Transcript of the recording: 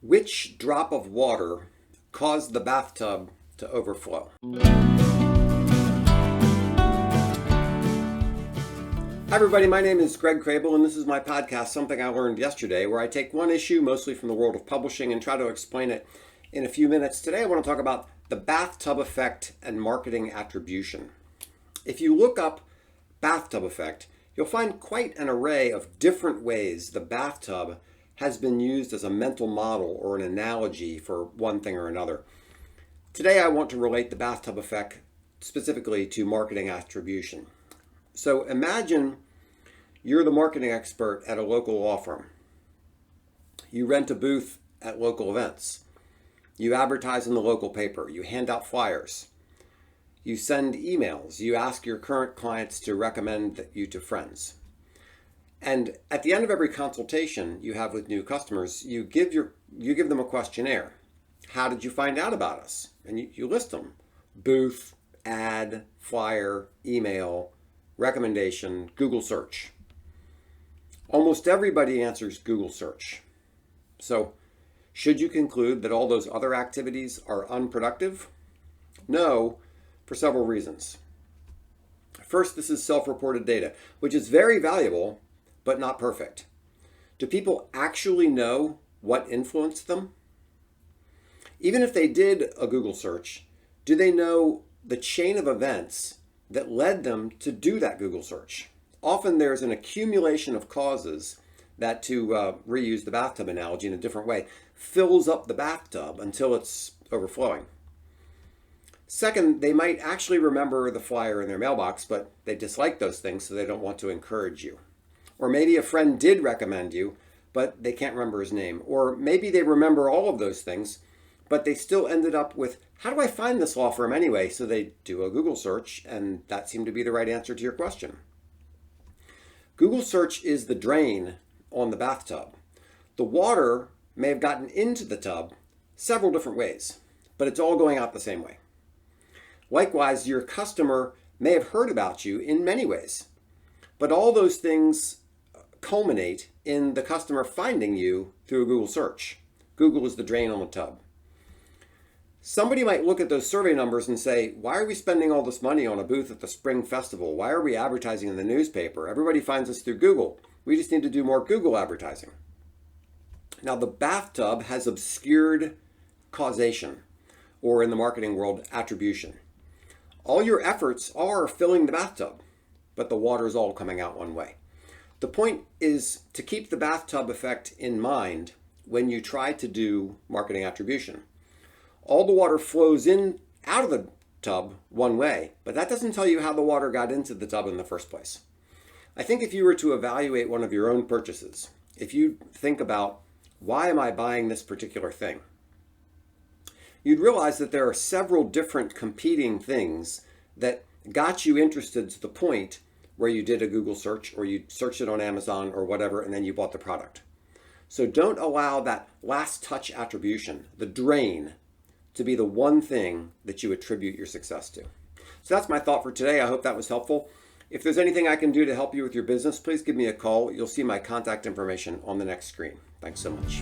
Which drop of water caused the bathtub to overflow? Hi everybody, my name is Greg Crable and this is my podcast, Something I Learned Yesterday, where I take one issue, mostly from the world of publishing, and try to explain it in a few minutes. Today I want to talk about the bathtub effect and marketing attribution. If you look up bathtub effect, you'll find quite an array of different ways the bathtub has been used as a mental model or an analogy for one thing or another. Today I want to relate the bathtub effect specifically to marketing attribution. So imagine you're the marketing expert at a local law firm. You rent a booth at local events. You advertise in the local paper. You hand out flyers. You send emails. You ask your current clients to recommend you to friends. And at the end of every consultation you have with new customers, you give them a questionnaire. How did you find out about us? And you list them. Booth, ad, flyer, email, recommendation, Google search. Almost everybody answers Google search. So, should you conclude that all those other activities are unproductive? No, for several reasons. First, this is self-reported data, which is very valuable, but not perfect. Do people actually know what influenced them? Even if they did a Google search, do they know the chain of events that led them to do that Google search? Often there's an accumulation of causes that, to reuse the bathtub analogy in a different way, fills up the bathtub until it's overflowing. Second, they might actually remember the flyer in their mailbox, but they dislike those things, so they don't want to encourage you. Or maybe a friend did recommend you, but they can't remember his name. Or maybe they remember all of those things, but they still ended up with, how do I find this law firm anyway? So they do a Google search, and that seemed to be the right answer to your question. Google search is the drain on the bathtub. The water may have gotten into the tub several different ways, but it's all going out the same way. Likewise, your customer may have heard about you in many ways, but all those things culminate in the customer finding you through a Google search. Google is the drain on the tub. Somebody might look at those survey numbers and say, why are we spending all this money on a booth at the Spring Festival? Why are we advertising in the newspaper? Everybody finds us through Google. We just need to do more Google advertising. Now, the bathtub has obscured causation, or in the marketing world, attribution. All your efforts are filling the bathtub, but the water is all coming out one way. The point is to keep the bathtub effect in mind when you try to do marketing attribution. All the water flows in out of the tub one way, but that doesn't tell you how the water got into the tub in the first place. I think if you were to evaluate one of your own purchases, if you think about, why am I buying this particular thing? You'd realize that there are several different competing things that got you interested to the point where you did a Google search or you searched it on Amazon or whatever, and then you bought the product. So don't allow that last touch attribution, the drain, to be the one thing that you attribute your success to. So that's my thought for today. I hope that was helpful. If there's anything I can do to help you with your business, please give me a call. You'll see my contact information on the next screen. Thanks so much.